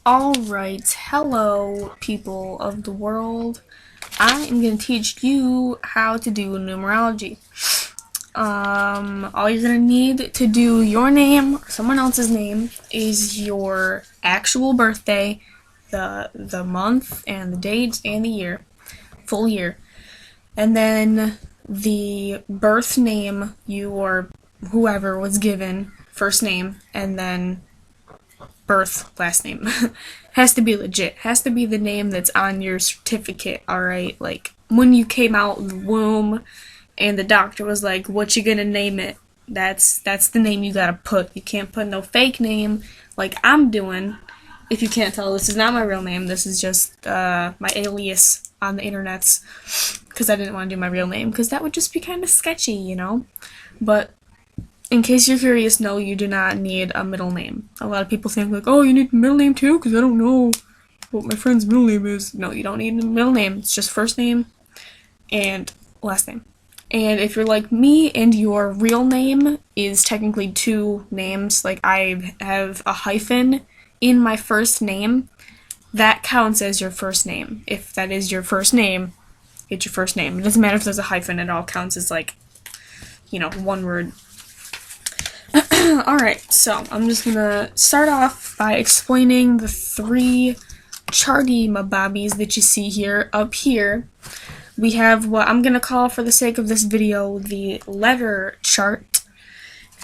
Alright, hello people of the world. I am going to teach you how to do numerology. All you're going to need to do your name or someone else's name is your actual birthday, the month and the date and the year, full year. And then the birth name you or whoever was given, first name, and then birth last name. Has to be legit. Has to be the name that's on your certificate, alright? Like, when you came out of the womb and the doctor was like, what you gonna name it? That's the name you gotta put. You can't put no fake name like I'm doing. If you can't tell, this is not my real name. This is just my alias on the internets. Because I didn't want to do my real name. Because that would just be kind of sketchy, you know? But in case you're curious, no, you do not need a middle name. A lot of people think like, oh, you need a middle name too? Because I don't know what my friend's middle name is. No, you don't need a middle name. It's just first name and last name. And if you're like me and your real name is technically two names, like I have a hyphen in my first name, that counts as your first name. If that is your first name, it's your first name. It doesn't matter if there's a hyphen, it all counts as like, one word. Alright, so I'm just gonna start off by explaining the three charty mabobbies that you see here. Up here, we have what I'm gonna call, for the sake of this video, the letter chart.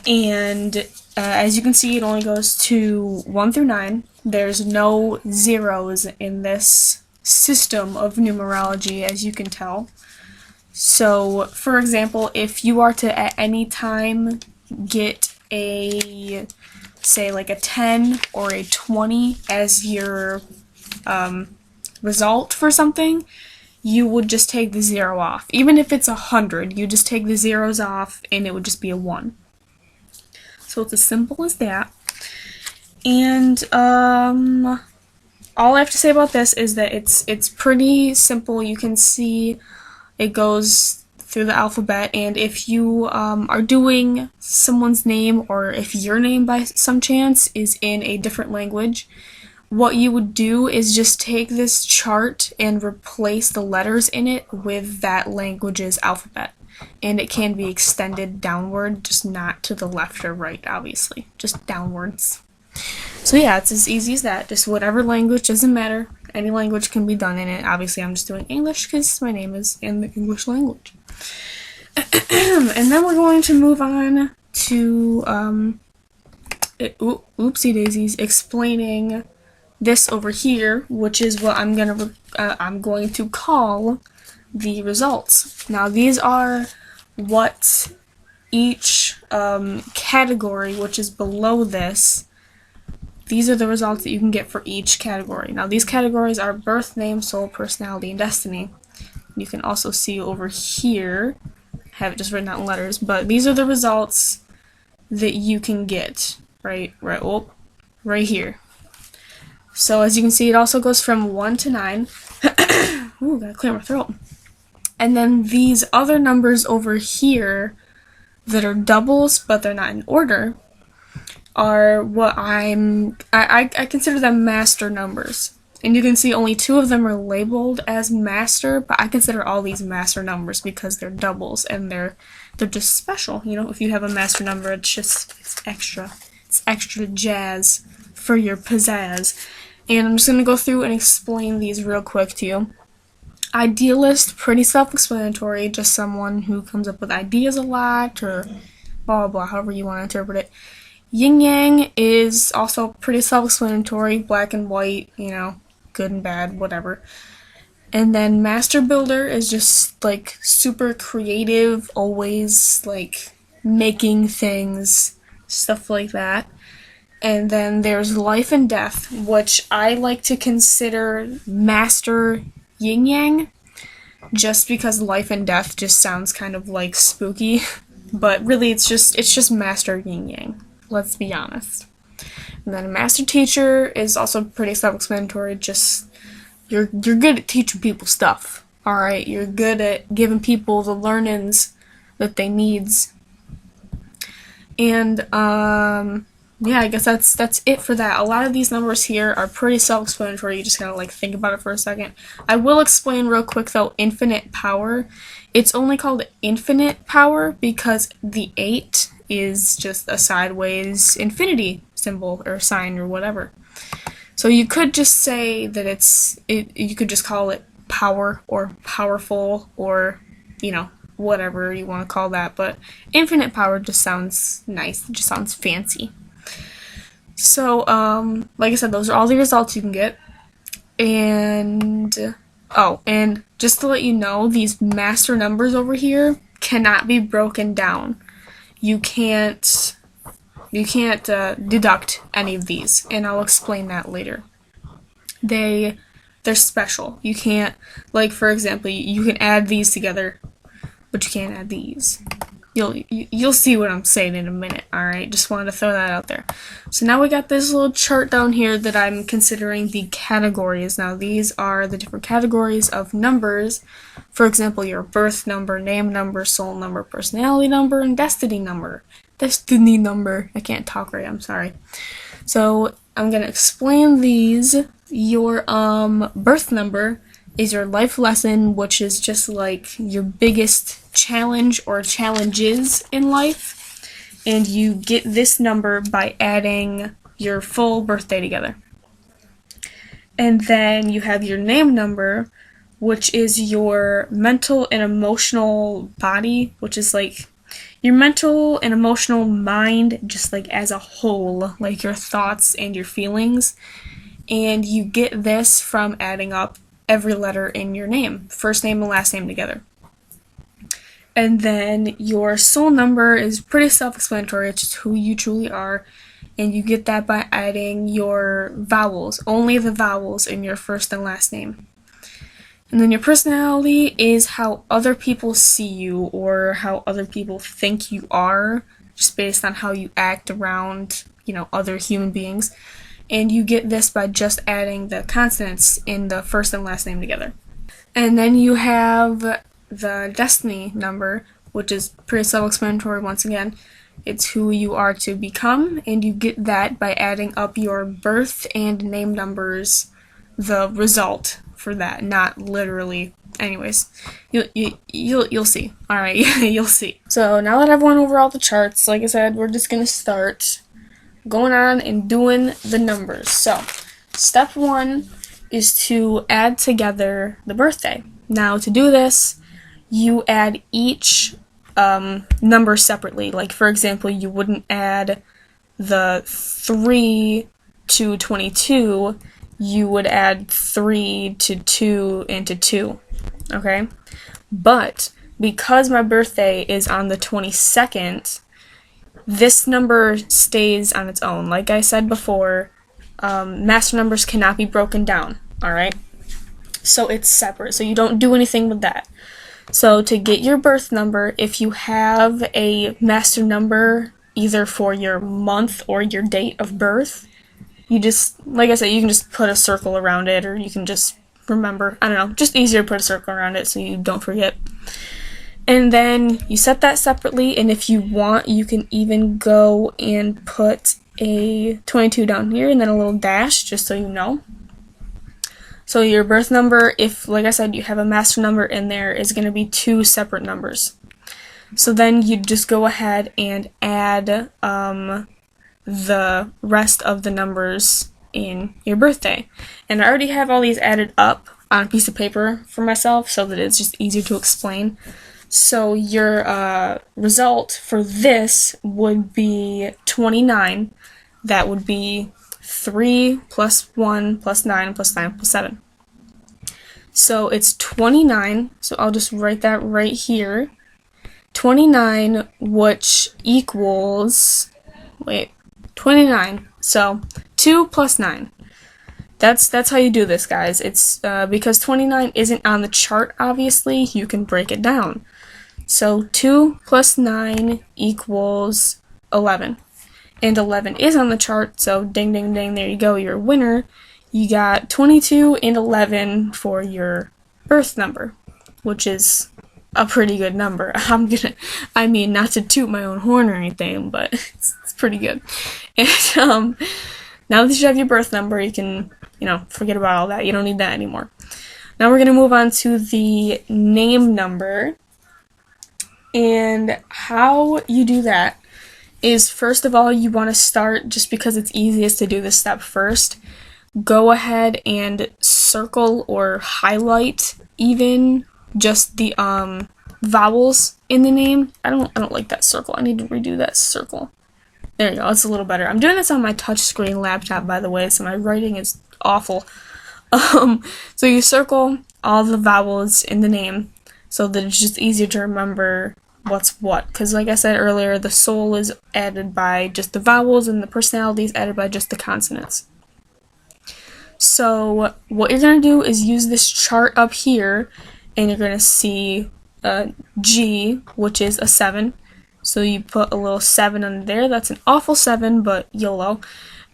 And as you can see, it only goes to 1 through 9. There's no zeros in this system of numerology, as you can tell. So, for example, if you are to at any time get say like a 10 or a 20 as your result for something, you would just take the 0 off. Even if it's 100, you just take the zeros off and it would just be a 1. So it's as simple as that. And all I have to say about this is that it's pretty simple. You can see it goes through the alphabet, and if you are doing someone's name, or if your name by some chance is in a different language, what you would do is just take this chart and replace the letters in it with that language's alphabet. And it can be extended downward, just not to the left or right, obviously, just downwards. So yeah, it's as easy as that. Just whatever language, doesn't matter. Any language can be done in it. Obviously, I'm just doing English because my name is in the English language. And then we're going to move on to, oopsie daisies, explaining this over here, which is what I'm going to call the results. Now, these are what each category, which is below this, these are the results that you can get for each category. Now, these categories are birth, name, soul, personality, and destiny. You can also see over here, I have it just written out in letters, but these are the results that you can get, right here. So as you can see, it also goes from 1 to 9. Ooh, gotta clear my throat. And then these other numbers over here that are doubles, but they're not in order, are what I consider them master numbers. And you can see only 2 of them are labeled as master, but I consider all these master numbers because they're doubles and they're just special. You know, if you have a master number, it's extra. It's extra jazz for your pizzazz. And I'm just going to go through and explain these real quick to you. Idealist, pretty self-explanatory, just someone who comes up with ideas a lot, or blah blah blah, however you want to interpret it. Yin Yang is also pretty self-explanatory, black and white, good and bad, whatever. And then Master Builder is just like super creative, always like making things, stuff like that. And then there's Life and Death, which I like to consider Master Yin Yang, just because Life and Death just sounds kind of like spooky, but really it's just Master Yin Yang. Let's be honest. And then a Master Teacher is also pretty self-explanatory. Just you're good at teaching people stuff. All right, you're good at giving people the learnings that they needs. And yeah, I guess that's it for that. A lot of these numbers here are pretty self-explanatory. You just gotta like think about it for a second. I will explain real quick though, infinite power. It's only called infinite power because the 8 is just a sideways infinity symbol or sign or whatever. So you could just say that you could just call it power or powerful or, you know, whatever you want to call that, but infinite power just sounds nice. It just sounds fancy. So, like I said, those are all the results you can get. And, oh, and just to let you know, these master numbers over here cannot be broken down. You can't deduct any of these, and I'll explain that later. They're special. You can't, like, for example, you can add these together, but you can't add these. You'll see what I'm saying in a minute, alright? Just wanted to throw that out there. So now we got this little chart down here that I'm considering the categories. Now these are the different categories of numbers. For example, your birth number, name number, soul number, personality number, and destiny number. Destiny number. I can't talk right, I'm sorry. So I'm going to explain these. Your birth number is your life lesson, which is just like your biggest challenge or challenges in life. And you get this number by adding your full birthday together. And then you have your name number, which is your mental and emotional body, which is like your mental and emotional mind, just like as a whole, like your thoughts and your feelings. And you get this from adding up every letter in your name, first name and last name together. And then your soul number is pretty self-explanatory. It's just who you truly are. And you get that by adding your vowels, only the vowels in your first and last name. And then your personality is how other people see you or how other people think you are, just based on how you act around, you know, other human beings. And you get this by just adding the consonants in the first and last name together. And then you have the destiny number, which is pretty self-explanatory once again. It's who you are to become, and you get that by adding up your birth and name numbers, the result for that, not literally. Anyways, you'll see. All right, you'll see. So now that I've went over all the charts, like I said, we're just gonna start going on and doing the numbers. So, step 1 is to add together the birthday. Now, to do this, you add each number separately. Like, for example, you wouldn't add the 3 to 22, you would add 3 to 2 and to 2, okay? But, because my birthday is on the 22nd, this number stays on its own. Like I said before, master numbers cannot be broken down, alright? So it's separate, so you don't do anything with that. So to get your birth number, if you have a master number, either for your month or your date of birth, you just, like I said, you can just put a circle around it, or you can just remember, I don't know, just easier to put a circle around it so you don't forget. And then you set that separately, and if you want, you can even go and put a 22 down here and then a little dash, just so you know. So your birth number, if, like I said, you have a master number in there, is going to be 2 separate numbers. So then you just go ahead and add the rest of the numbers in your birthday. And I already have all these added up on a piece of paper for myself so that it's just easier to explain. So your result for this would be 29. That would be 3 plus 1 plus 9 plus 9 plus 7. So it's 29. So I'll just write that right here. 29, which equals, 29. So 2 plus 9. That's how you do this, guys. It's because 29 isn't on the chart, obviously, you can break it down. So 2 plus 9 equals 11. And 11 is on the chart, so ding, ding, ding, there you go, you're a winner. You got 22 and 11 for your birth number, which is a pretty good number. I mean, not to toot my own horn or anything, but it's pretty good. And now that you have your birth number, you can, forget about all that. You don't need that anymore. Now we're going to move on to the name number. And how you do that is, first of all, you want to start, just because it's easiest to do this step first, go ahead and circle or highlight even just the vowels in the name. I don't like that circle. I need to redo that circle. There you go. It's a little better. I'm doing this on my touchscreen laptop, by the way, so my writing is awful. So you circle all the vowels in the name so that it's just easier to remember what's what. Because like I said earlier, the soul is added by just the vowels and the personality is added by just the consonants. So what you're going to do is use this chart up here, and you're going to see G, which is a 7. So you put a little 7 under there. That's an awful 7, but YOLO.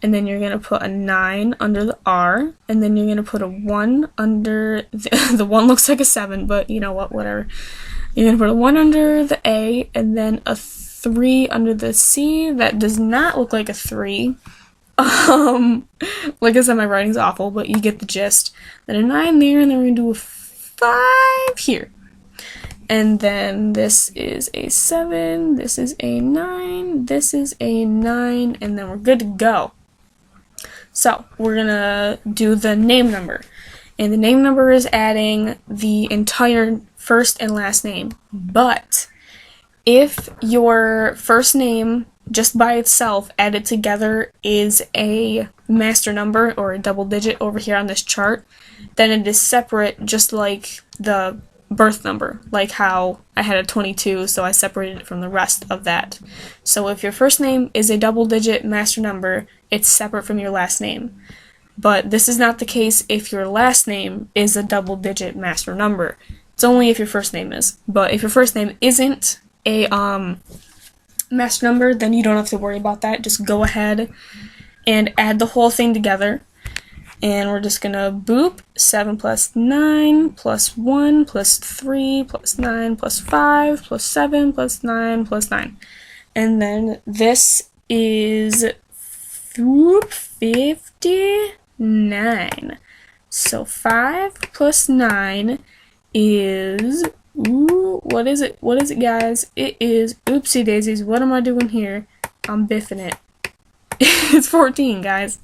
And then you're going to put a 9 under the R, and then you're going to put a 1 under the 1 looks like a 7, but you know what, whatever. You're going to put a 1 under the A, and then a 3 under the C. That does not look like a 3. Like I said, my writing's awful, but you get the gist. Then a 9 there, and then we're going to do a 5 here. And then this is a 7, this is a 9, this is a 9, and then we're good to go. So, we're going to do the name number. And the name number is adding the entire first and last name. But if your first name, just by itself, added together, is a master number or a double digit over here on this chart, then it is separate, just like the birth number, like how I had a 22, so I separated it from the rest of that. So if your first name is a double digit master number, it's separate from your last name. But this is not the case if your last name is a double digit master number. It's only if your first name is. But if your first name isn't a master number, then you don't have to worry about that. Just go ahead and add the whole thing together. And we're just gonna boop 7 plus 9 plus 1 plus 3 plus 9 plus 5 plus 7 plus 9 plus 9. And then this is 59. So 5 plus 9 is, what is it? What is it, guys? It is, oopsie daisies, what am I doing here? I'm biffing it. It's 14, guys.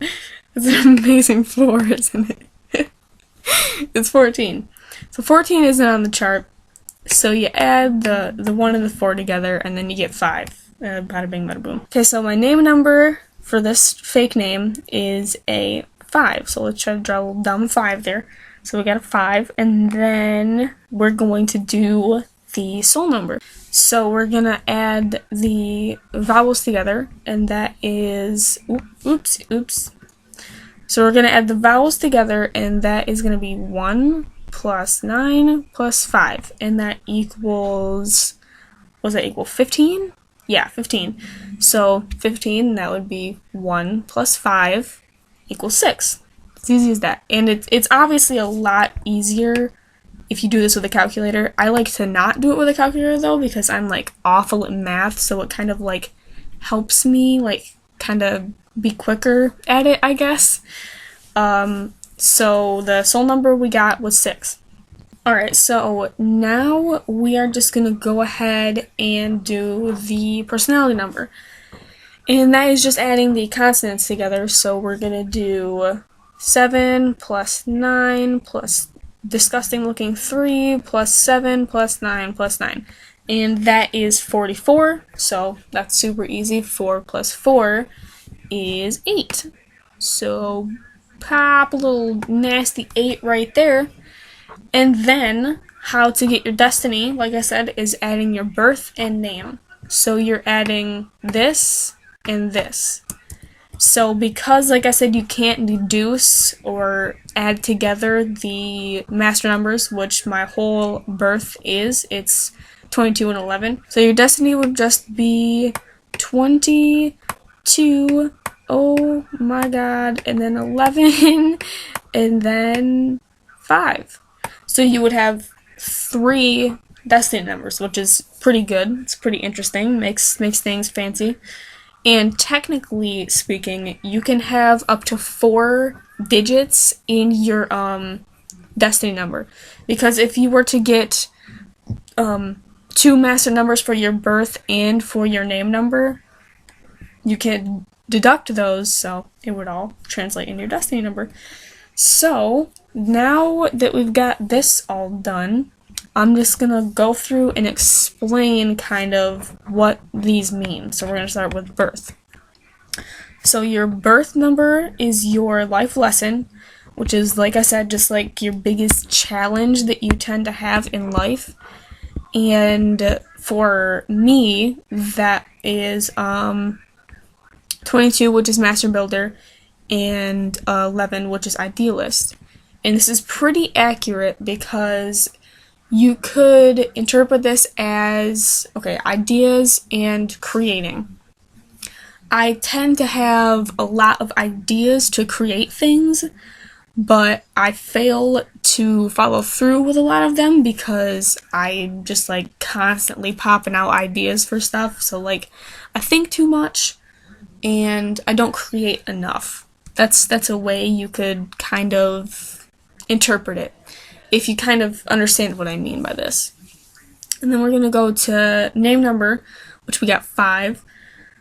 It's an amazing floor, isn't it? It's 14. So 14 isn't on the chart. So you add the 1 and the 4 together, and then you get 5. Bada bing, bada boom. Okay, so my name number for this fake name is a 5. So let's try to draw a little dumb 5 there. So we got a 5, and then we're going to do the soul number. So we're gonna add the vowels together, and that is, oops. So we're going to add the vowels together, and that is going to be 1 plus 9 plus 5. And that equals, what does that equal, 15? Yeah, 15. So 15, that would be 1 plus 5 equals 6. It's easy as that. And it's obviously a lot easier if you do this with a calculator. I like to not do it with a calculator, though, because I'm, like, awful at math, so it kind of, like, helps me, like, kind of be quicker at it, I guess. So the soul number we got was 6. Alright, so now we are just going to go ahead and do the personality number. And that is just adding the consonants together. So we're going to do 7 plus 9 plus disgusting looking 3 plus 7 plus 9 plus 9. And that is 44. So that's super easy. 4 plus 4 is 8. So pop a little nasty 8 right there. And then how to get your destiny, like I said, is adding your birth and name. So you're adding this and this. So because, like I said, you can't deduce or add together the master numbers, which my whole birth is, it's 22 and 11. So your destiny would just be 22, oh my god, and then 11, and then 5. So you would have 3 destiny numbers, which is pretty good. It's pretty interesting, makes things fancy. And technically speaking, you can have up to 4 digits in your destiny number. Because if you were to get 2 master numbers for your birth and for your name number, you can deduct those, so it would all translate in your destiny number. So now that we've got this all done, I'm just gonna go through and explain kind of what these mean. So we're gonna start with birth. So your birth number is your life lesson, which is, like I said, just like your biggest challenge that you tend to have in life. And for me, that is 22, which is Master Builder, and 11, which is Idealist. And this is pretty accurate because you could interpret this as, okay, ideas and creating. I tend to have a lot of ideas to create things, but I fail to follow through with a lot of them because I'm just like constantly popping out ideas for stuff. So like I think too much and I don't create enough. That's a way you could kind of interpret it, if you kind of understand what I mean by this. And then we're going to go to name number, which we got 5.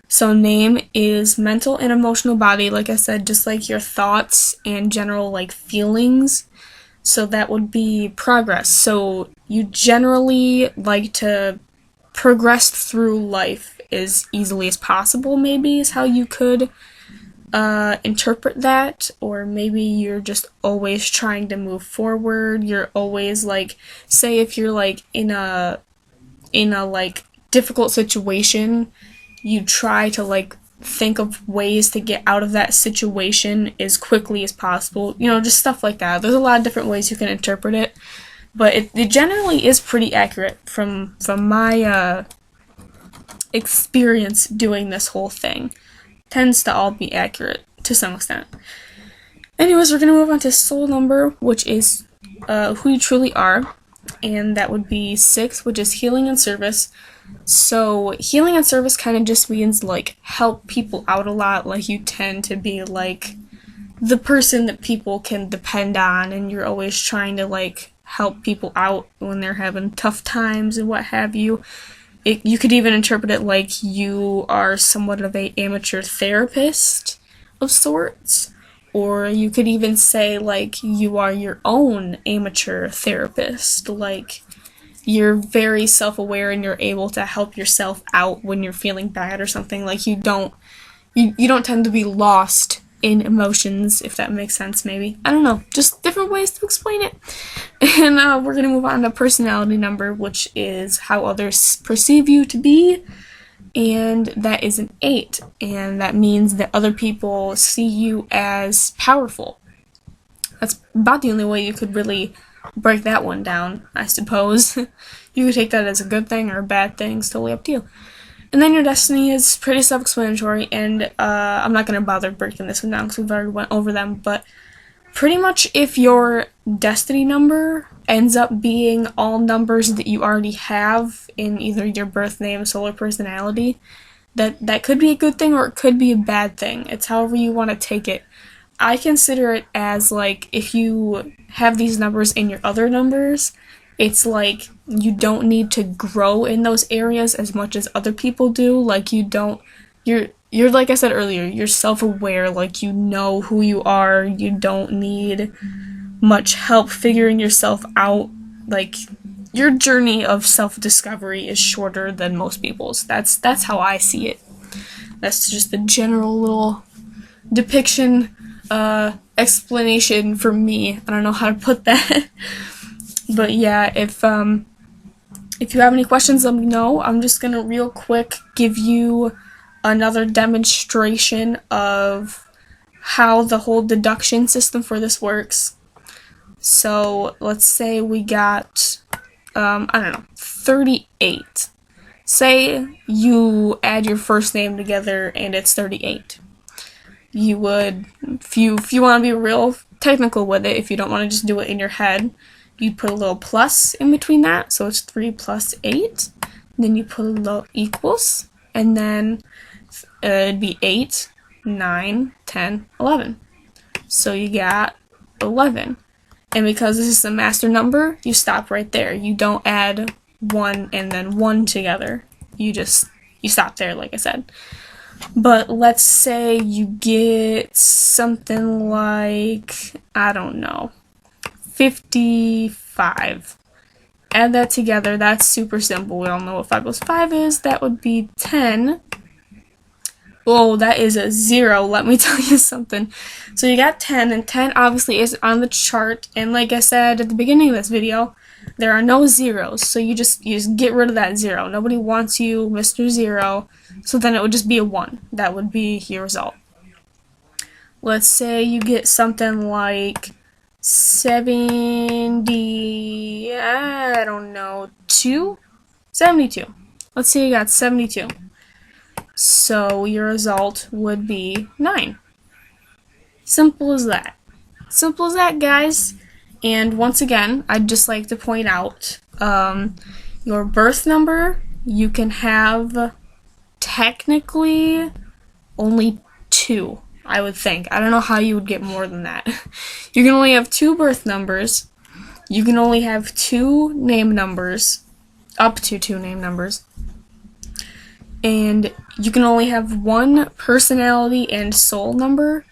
So name is mental and emotional body, like I said, just like your thoughts and general like feelings. So that would be progress. So you generally like to progress through life as easily as possible, maybe, is how you could interpret that. Or maybe you're just always trying to move forward. You're always like, say if you're like in a like difficult situation, you try to like think of ways to get out of that situation as quickly as possible. You know, just stuff like that. There's a lot of different ways you can interpret it, but it generally is pretty accurate from my experience doing this whole thing. Tends to all be accurate to some extent. Anyways, we're going to move on to soul number, which is who you truly are, and that would be 6, which is healing and service. So healing and service kind of just means like help people out a lot. Like you tend to be like the person that people can depend on, and you're always trying to like help people out when they're having tough times and what have you. You could even interpret it like you are somewhat of a amateur therapist of sorts, or you could even say like you are your own amateur therapist. Like you're very self-aware and you're able to help yourself out when you're feeling bad or something. Like you don't tend to be lost in emotions, if that makes sense, maybe. I don't know, just different ways to explain it. And we're going to move on to personality number, which is how others perceive you to be, and that is an 8, and that means that other people see you as powerful. That's about the only way you could really break that one down, I suppose. You could take that as a good thing or a bad thing, it's totally up to you. And then your destiny is pretty self-explanatory, and I'm not going to bother breaking this one down because we've already went over them, but pretty much if your destiny number ends up being all numbers that you already have in either your birth name, soul, or personality, that could be a good thing or it could be a bad thing. It's however you want to take it. I consider it as like if you have these numbers in your other numbers, it's like you don't need to grow in those areas as much as other people do. Like you're like I said earlier, you're self-aware, like you know who you are, you don't need much help figuring yourself out. Like your journey of self-discovery is shorter than most people's. That's how I see it. That's just the general little depiction, explanation for me. I don't know how to put that. But yeah, if you have any questions, let me know. I'm just gonna real quick give you another demonstration of how the whole deduction system for this works. So let's say we got, 38. Say you add your first name together and it's 38. You would, if you want to be real technical with it, if you don't want to just do it in your head, you put a little plus in between that, so it's 3 plus 8. Then you put a little equals, and then it'd be 8, 9, 10, 11. So you got 11. And because this is a master number, you stop right there. You don't add 1 and then 1 together. You stop there, like I said. But let's say you get something like, I don't know, 55. Add that together. That's super simple. We all know what 5 plus 5 is. That would be 10. Oh, that is a 0. Let me tell you something. So you got 10, and 10 obviously is on the chart. And like I said at the beginning of this video, there are no zeros. So you just get rid of that 0. Nobody wants you, Mr. 0. So then it would just be a 1. That would be your result. Let's say you get something like 70, I don't know, 72. Let's say you got 72. So your result would be 9. Simple as that. Simple as that, guys. And once again, I'd just like to point out your birth number, you can have technically only 2, I would think. I don't know how you would get more than that. You can only have 2 birth numbers. You can only have 2 name numbers, up to 2 name numbers. And you can only have 1 personality and soul number.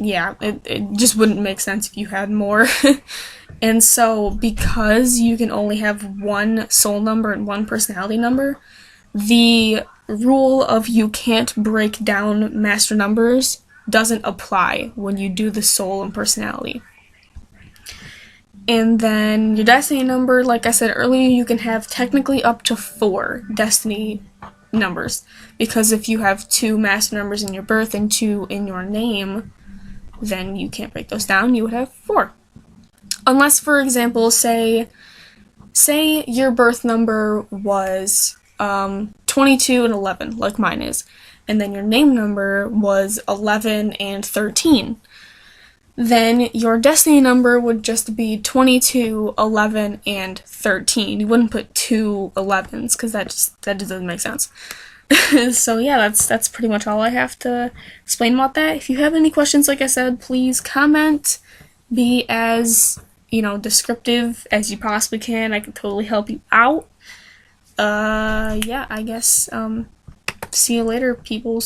Yeah, it just wouldn't make sense if you had more. And so, because you can only have 1 soul number and 1 personality number, the rule of you can't break down master numbers doesn't apply when you do the soul and personality. And then your destiny number, like I said earlier, you can have technically up to 4 destiny numbers. Because if you have 2 master numbers in your birth and 2 in your name, then you can't break those down. You would have 4. Unless, for example, say your birth number was 22 and 11, like mine is. And then your name number was 11 and 13. Then your destiny number would just be 22, 11, and 13. You wouldn't put 2 11s because that just doesn't make sense. So yeah, that's pretty much all I have to explain about that. If you have any questions, like I said, please comment. Be as, descriptive as you possibly can. I can totally help you out. Yeah, I guess, see you later, peoples.